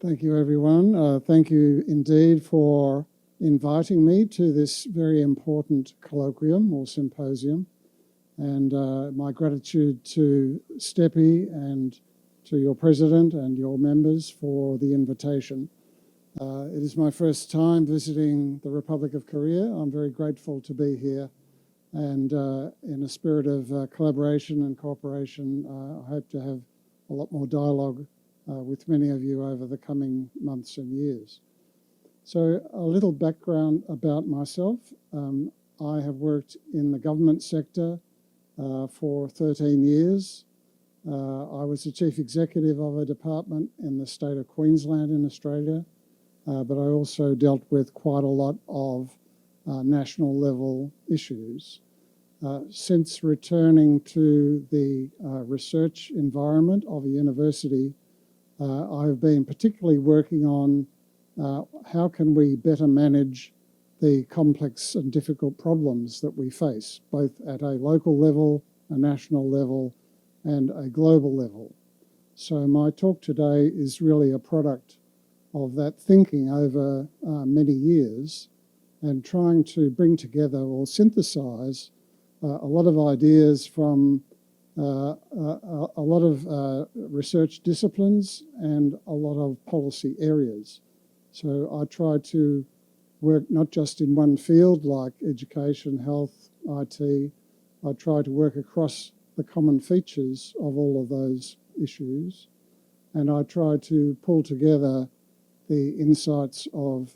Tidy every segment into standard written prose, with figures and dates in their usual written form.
Thank you, everyone. Thank you indeed for inviting me to this very important colloquium or symposium. And my gratitude to STEPI and to your president and your members for the invitation. It is my first time visiting the Republic of Korea. I'm very grateful to be here. And in a spirit of collaboration and cooperation, I hope to have a lot more dialogue with many of you over the coming months and years. So a little background about myself. I have worked in the government sector for 13 years. I was the chief executive of a department in the state of Queensland in Australia, but I also dealt with quite a lot of national level issues. Since returning to the research environment of a university, I've been particularly working on how can we better manage the complex and difficult problems that we face, both at a local level, a national level, and a global level. So my talk today is really a product of that thinking over many years and trying to bring together or synthesize a lot of ideas from a lot of research disciplines and a lot of policy areas. So I try to work not just in one field like education, health, IT. I try to work across the common features of all of those issues. And I try to pull together the insights of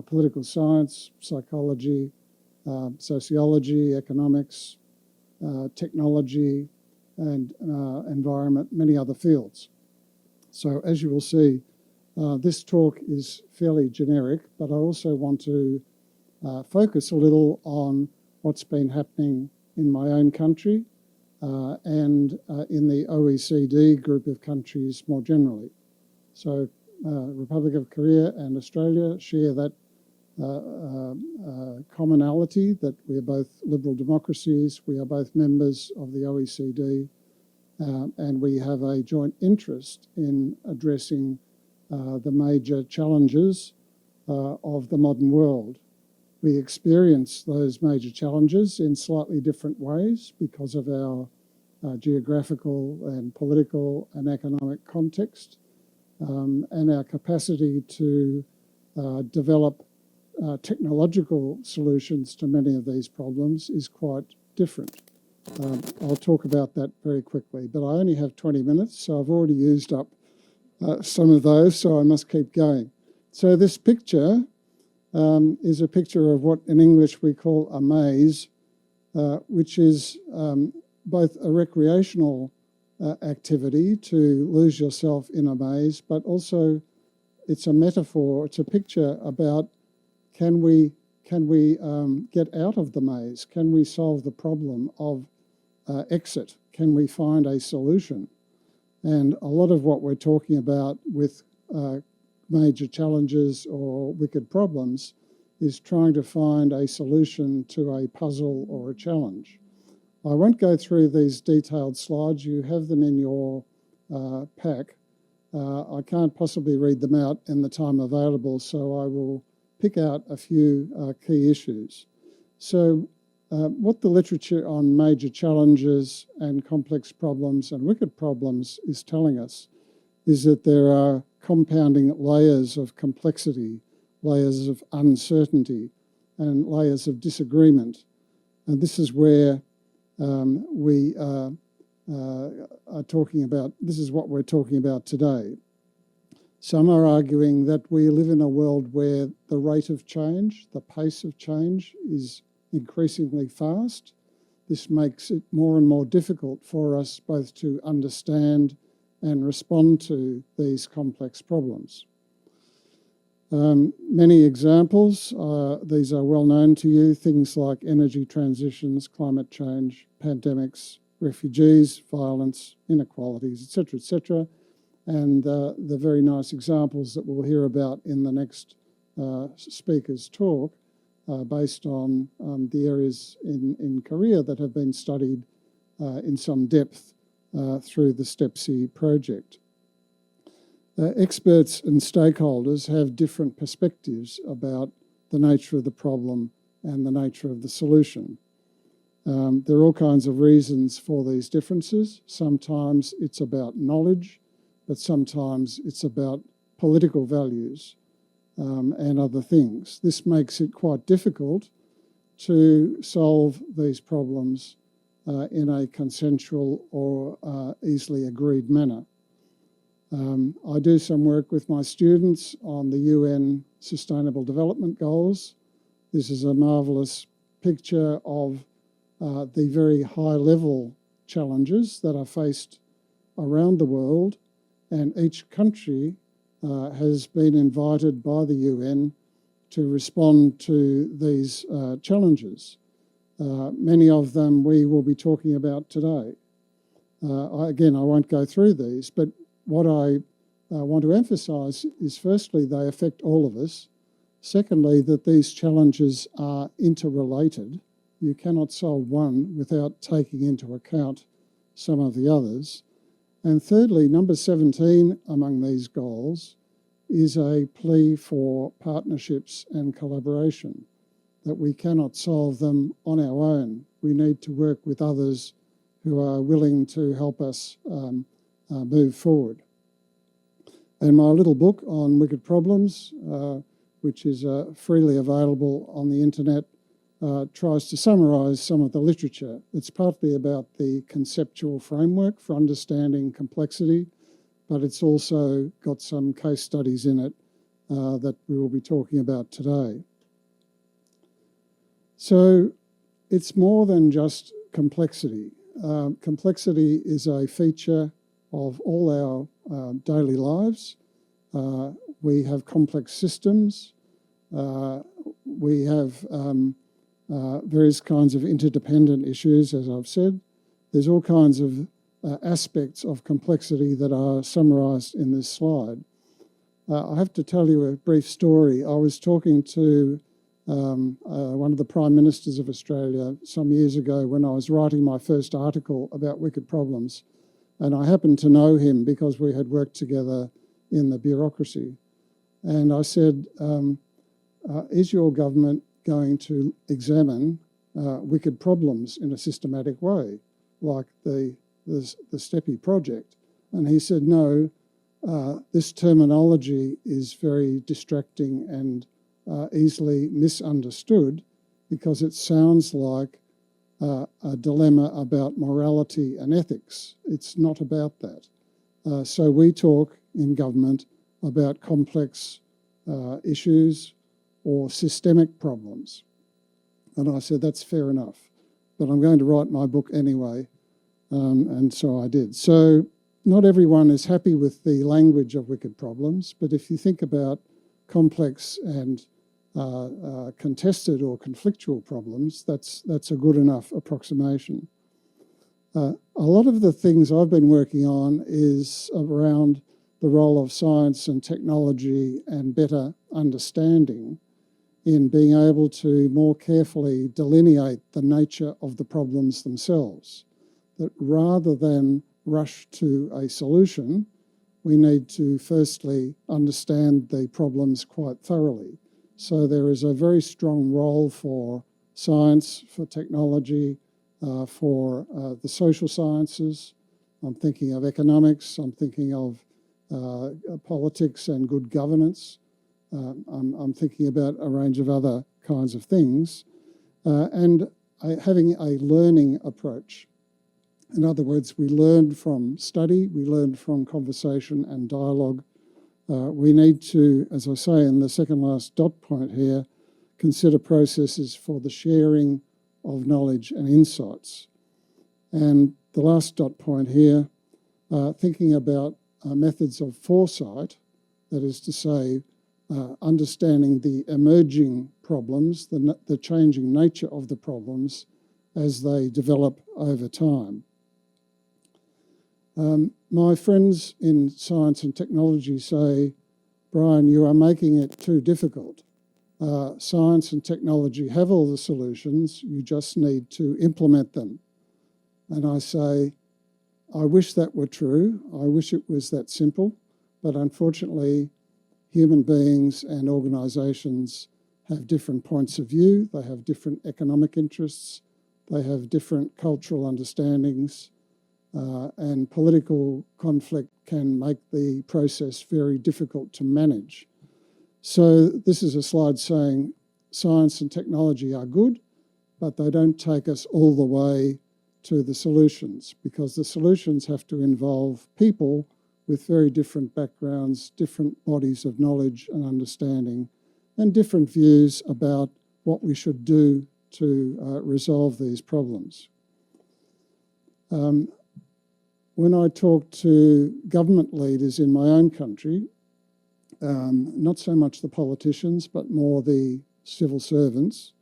political science, psychology, sociology, economics, technology, and environment, many other fields. So as you will see, this talk is fairly generic, but I also want to focus a little on what's been happening in my own country and in the OECD group of countries more generally. So Republic of Korea and Australia share that commonality that we are both liberal democracies, we are both members of the OECD, and we have a joint interest in addressing the major challenges of the modern world. We experience those major challenges in slightly different ways because of our geographical and political and economic context, and our capacity to develop technological solutions to many of these problems is quite different. I'll talk about that very quickly, but I only have 20 minutes, so I've already used up some of those, so I must keep going. So this picture is a picture of what in English we call a maze, which is both a recreational activity to lose yourself in a maze, but also it's a metaphor, it's a picture about can we get out of the maze? Can we solve the problem of exit? Can we find a solution? And a lot of what we're talking about with major challenges or wicked problems is trying to find a solution to a puzzle or a challenge. I won't go through these detailed slides. You have them in your pack. I can't possibly read them out in the time available, so I will pick out a few key issues. So what the literature on major challenges and complex problems and wicked problems is telling us is that there are compounding layers of complexity, layers of uncertainty, and layers of disagreement. And this is where we are talking about, this is what we're talking about today. Some are arguing that we live in a world where the rate of change, the pace of change is increasingly fast. This makes it more and more difficult for us both to understand and respond to these complex problems. Many examples, these are well known to you, things like energy transitions, climate change, pandemics, refugees, violence, inequalities, etc., and the very nice examples that we'll hear about in the next speaker's talk based on the areas in Korea that have been studied in some depth through the STEPI project. Experts and stakeholders have different perspectives about the nature of the problem and the nature of the solution. There are all kinds of reasons for these differences. Sometimes it's about knowledge, but sometimes it's about political values and other things. This makes it quite difficult to solve these problems in a consensual or easily agreed manner. I do some work with my students on the UN Sustainable Development Goals. This is a marvellous picture of the very high-level challenges that are faced around the world, and each country has been invited by the UN to respond to these challenges. Many of them we will be talking about today. Again, I won't go through these, but what I want to emphasise is firstly, they affect all of us. Secondly, that these challenges are interrelated. You cannot solve one without taking into account some of the others. And thirdly, number 17 among these goals is a plea for partnerships and collaboration, that we cannot solve them on our own. We need to work with others who are willing to help us move forward. And my little book on wicked problems, which is freely available on the internet, tries to summarise some of the literature. It's partly about the conceptual framework for understanding complexity, but it's also got some case studies in it that we will be talking about today. So it's more than just complexity. Complexity is a feature of all our daily lives. We have complex systems. We have various kinds of interdependent issues, as I've said. There's all kinds of aspects of complexity that are summarised in this slide. I have to tell you a brief story. I was talking to one of the Prime Ministers of Australia some years ago when I was writing my first article about wicked problems, and I happened to know him because we had worked together in the bureaucracy. And I said, is your government going to examine wicked problems in a systematic way, like the STEPI project? And he said, no, this terminology is very distracting and easily misunderstood because it sounds like a dilemma about morality and ethics. It's not about that. So we talk in government about complex issues or systemic problems. And I said, that's fair enough, but I'm going to write my book anyway. And so I did. So not everyone is happy with the language of wicked problems, but if you think about complex and contested or conflictual problems, that's a good enough approximation. A lot of the things I've been working on is around the role of science and technology and better understanding in being able to more carefully delineate the nature of the problems themselves. That rather than rush to a solution, we need to firstly understand the problems quite thoroughly. So there is a very strong role for science, for technology, for the social sciences. I'm thinking of economics, I'm thinking of politics and good governance. I'm thinking about a range of other kinds of things, and having a learning approach. In other words, we learn from study, we learn from conversation and dialogue. We need to, as I say in the second last dot point here, consider processes for the sharing of knowledge and insights. And the last dot point here, thinking about methods of foresight, that is to say, understanding the emerging problems, the changing nature of the problems as they develop over time. My friends in science and technology say, Brian, you are making it too difficult. Science and technology have all the solutions, you just need to implement them. And I say, I wish that were true. I wish it was that simple, but unfortunately, human beings and organisations have different points of view, they have different economic interests, they have different cultural understandings, and political conflict can make the process very difficult to manage. So this is a slide saying science and technology are good, but they don't take us all the way to the solutions, because the solutions have to involve people with very different backgrounds, different bodies of knowledge and understanding, and different views about what we should do to resolve these problems. When I talk to government leaders in my own country, not so much the politicians, but more the civil servants,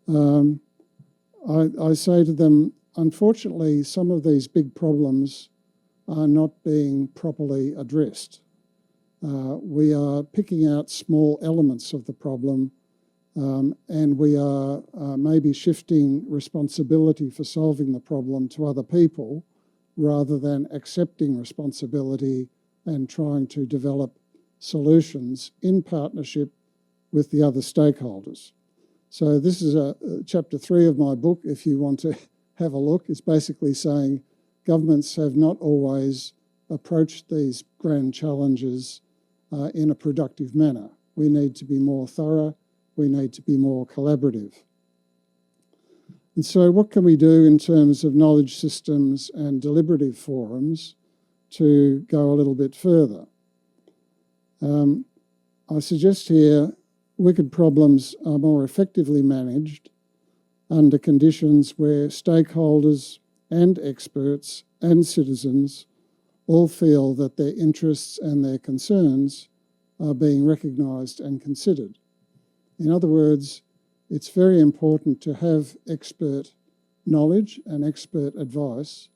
I say to them, unfortunately, some of these big problems are not being properly addressed. We are picking out small elements of the problem, and we are maybe shifting responsibility for solving the problem to other people rather than accepting responsibility and trying to develop solutions in partnership with the other stakeholders. So this is chapter 3 of my book, if you want to have a look. It's basically saying governments have not always approached these grand challenges in a productive manner. We need to be more thorough. We need to be more collaborative. And so what can we do in terms of knowledge systems and deliberative forums to go a little bit further? I suggest here wicked problems are more effectively managed under conditions where stakeholders and experts and citizens all feel that their interests and their concerns are being recognised and considered. In other words, it's very important to have expert knowledge and expert advice,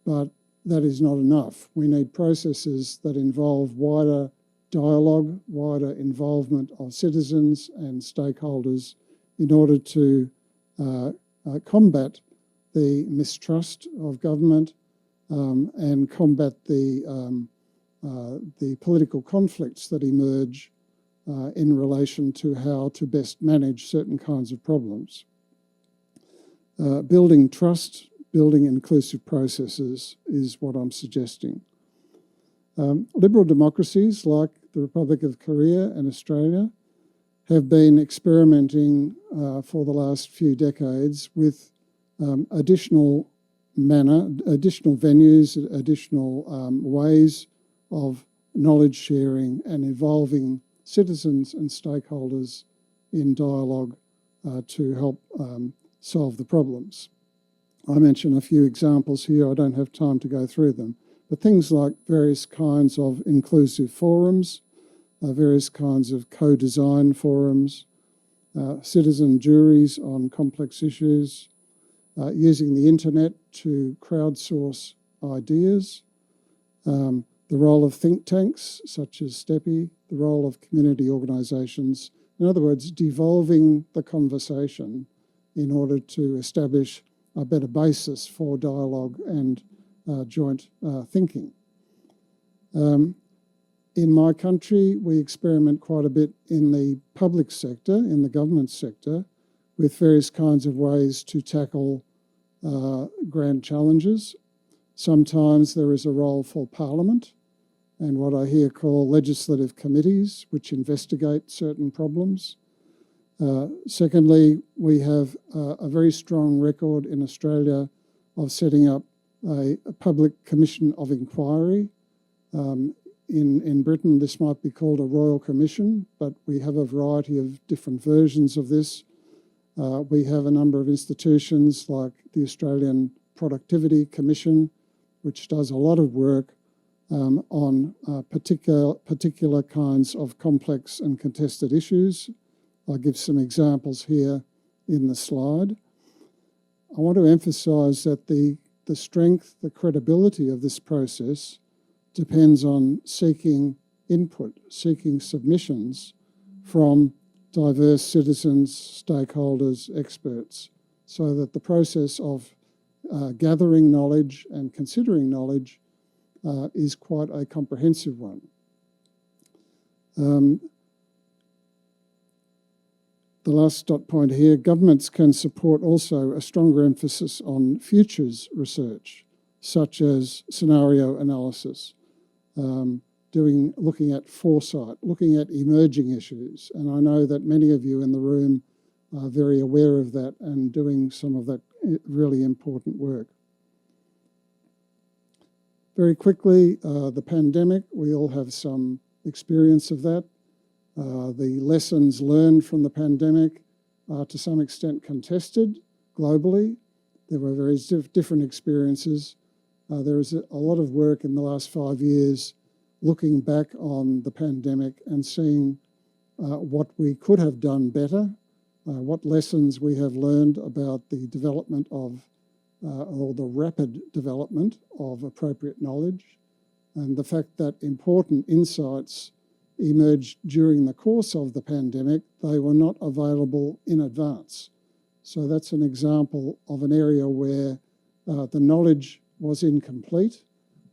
but that is not enough. We need processes that involve wider dialogue, wider involvement of citizens and stakeholders in order to combat the mistrust of government and combat the political conflicts that emerge in relation to how to best manage certain kinds of problems. Building trust, building inclusive processes is what I'm suggesting. Liberal democracies like the Republic of Korea and Australia have been experimenting for the last few decades with additional venues, additional ways of knowledge sharing and involving citizens and stakeholders in dialogue to help solve the problems. I mention a few examples here. I don't have time to go through them, but things like various kinds of inclusive forums, various kinds of co-design forums, citizen juries on complex issues, using the internet to crowdsource ideas, the role of think tanks such as STEPI, the role of community organisations. In other words, devolving the conversation in order to establish a better basis for dialogue and joint thinking. In my country, we experiment quite a bit in the public sector, in the government sector, with various kinds of ways to tackle grand challenges. Sometimes there is a role for Parliament and what I here call legislative committees, which investigate certain problems. Secondly, we have a very strong record in Australia of setting up a public commission of inquiry. In Britain, this might be called a royal commission, but we have a variety of different versions of this. We have a number of institutions like the Australian Productivity Commission, which does a lot of work on particular kinds of complex and contested issues. I'll give some examples here in the slide. I want to emphasise that the strength, the credibility of this process depends on seeking input, seeking submissions from diverse citizens, stakeholders, experts, so that the process of gathering knowledge and considering knowledge is quite a comprehensive one. The last dot point here, governments can support also a stronger emphasis on futures research, such as scenario analysis, looking at foresight, looking at emerging issues. And I know that many of you in the room are very aware of that and doing some of that really important work. Very quickly, the pandemic, we all have some experience of that. The lessons learned from the pandemic are to some extent contested globally. There were very different experiences. There is a lot of work in the last 5 years looking back on the pandemic and seeing what we could have done better, what lessons we have learned about the development of, or the rapid development of appropriate knowledge, and the fact that important insights emerged during the course of the pandemic, they were not available in advance. So that's an example of an area where the knowledge was incomplete,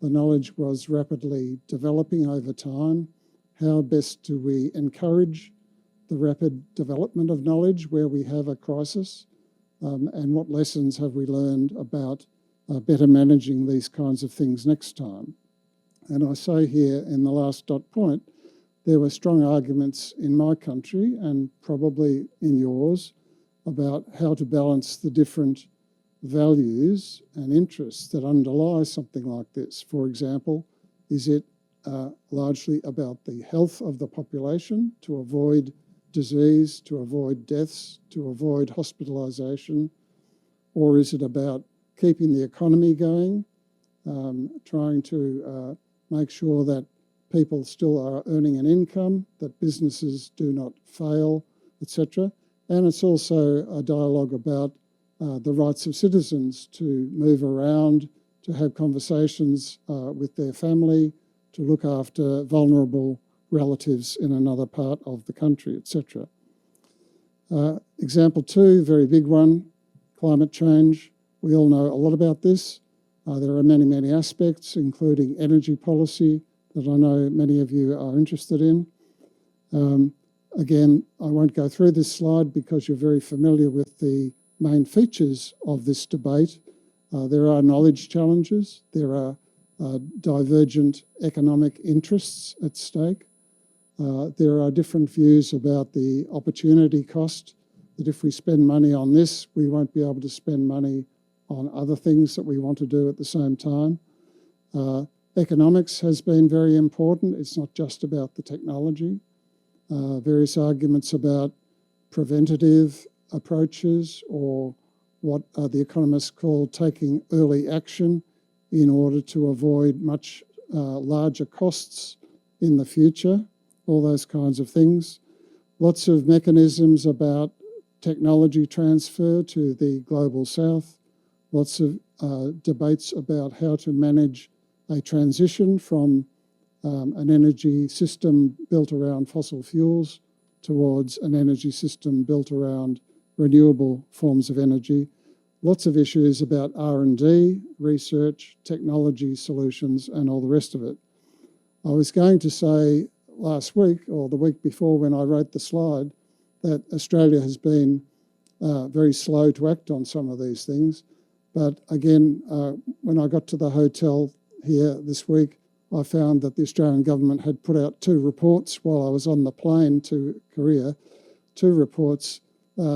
the knowledge was rapidly developing over time. How best do we encourage the rapid development of knowledge where we have a crisis? And what lessons have we learned about better managing these kinds of things next time? And I say here in the last dot point, there were strong arguments in my country and probably in yours about how to balance the different values and interests that underlie something like this. For example, is it largely about the health of the population to avoid disease, to avoid deaths, to avoid hospitalisation? Or is it about keeping the economy going, trying to make sure that people still are earning an income, that businesses do not fail, etc. And it's also a dialogue about the rights of citizens to move around, to have conversations with their family, to look after vulnerable relatives in another part of the country, etc. Example 2, very big one, climate change. We all know a lot about this. There are many, many aspects, including energy policy, that I know many of you are interested in. Again, I won't go through this slide because you're very familiar with the main features of this debate. There are knowledge challenges. There are divergent economic interests at stake. There are different views about the opportunity cost, that if we spend money on this, we won't be able to spend money on other things that we want to do at the same time. Economics has been very important. It's not just about the technology. Various arguments about preventative approaches, or what the economists call taking early action in order to avoid much larger costs in the future, all those kinds of things. Lots of mechanisms about technology transfer to the global south. Lots of debates about how to manage a transition from an energy system built around fossil fuels towards an energy system built around renewable forms of energy. Lots of issues about R&D, research, technology solutions, and all the rest of it. I was going to say last week, or the week before when I wrote the slide, that Australia has been very slow to act on some of these things. But again, when I got to the hotel here this week, I found that the Australian government had put out 2 reports while I was on the plane to Korea, 2 reports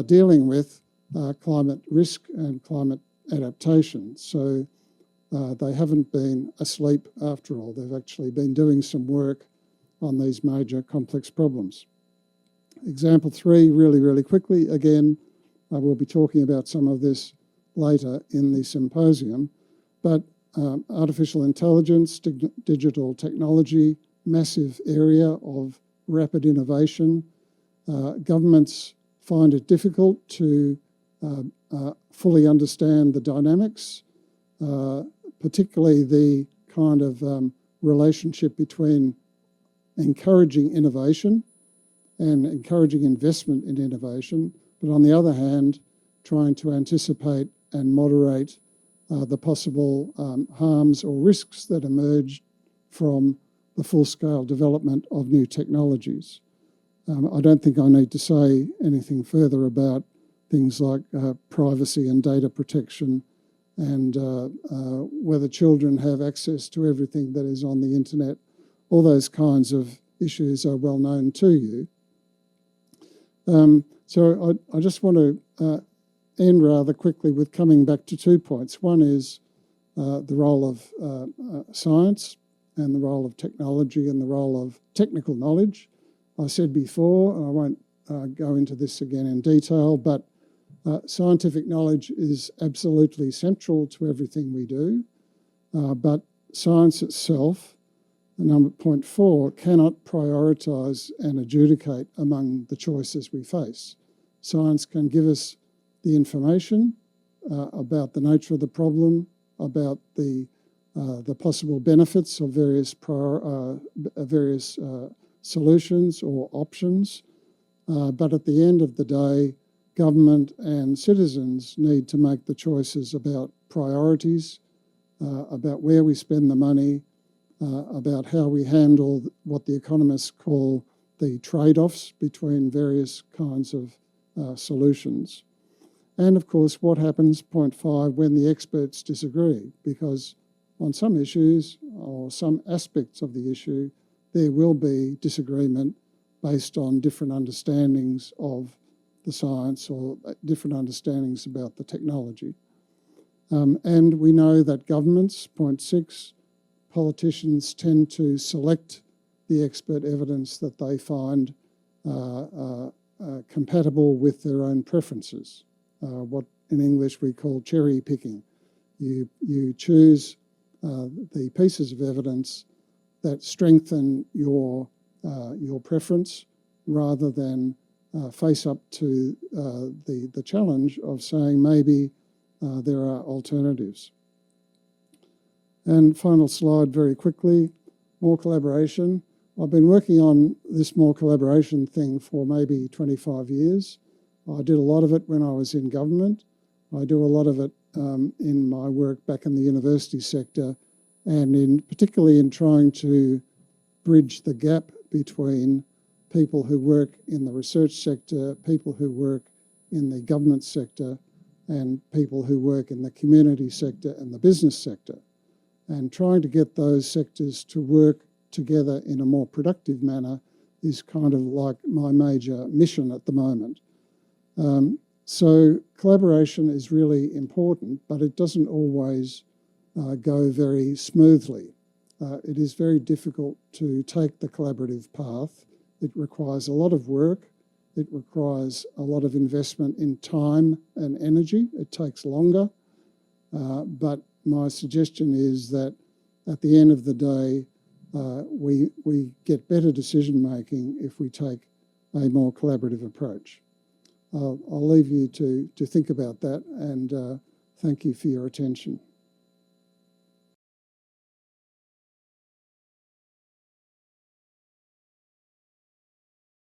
dealing with climate risk and climate adaptation. So they haven't been asleep after all. They've actually been doing some work on these major complex problems. Example 3, really, really quickly. Again, I will be talking about some of this later in the symposium, but artificial intelligence, digital technology, massive area of rapid innovation. Governments find it difficult to fully understand the dynamics, particularly the kind of relationship between encouraging innovation and encouraging investment in innovation, but on the other hand, trying to anticipate and moderate the possible harms or risks that emerge from the full-scale development of new technologies. I don't think I need to say anything further about things like privacy and data protection and whether children have access to everything that is on the internet. All those kinds of issues are well known to you. So I just want to end rather quickly with coming back to 2 points. One is the role of science and the role of technology and the role of technical knowledge. I said before, and I won't go into this again in detail, but scientific knowledge is absolutely central to everything we do, but science itself, point 4, cannot prioritise and adjudicate among the choices we face. Science can give us the information about the nature of the problem, about the possible benefits of various solutions or options, but at the end of the day, government and citizens need to make the choices about priorities, about where we spend the money, about how we handle what the economists call the trade-offs between various kinds of solutions. And of course, what happens, point 5, when the experts disagree, because on some issues or some aspects of the issue, there will be disagreement based on different understandings of the science or different understandings about the technology. And we know that governments, point 6, politicians tend to select the expert evidence that they find compatible with their own preferences, what in English we call cherry picking. You choose the pieces of evidence that strengthen your preference rather than face up to the challenge of saying maybe there are alternatives. And final slide very quickly, more collaboration. I've been working on this more collaboration thing for maybe 25 years. I did a lot of it when I was in government. I do a lot of it in my work back in the university sector, and particularly in trying to bridge the gap between people who work in the research sector, people who work in the government sector, and people who work in the community sector and the business sector. And trying to get those sectors to work together in a more productive manner is kind of like my major mission at the moment. So collaboration is really important, but it doesn't always go very smoothly. It is very difficult to take the collaborative path. It requires a lot of work. It requires a lot of investment in time and energy. It takes longer. But my suggestion is that at the end of the day, we get better decision making if we take a more collaborative approach. I'll leave you to think about that, and thank you for your attention.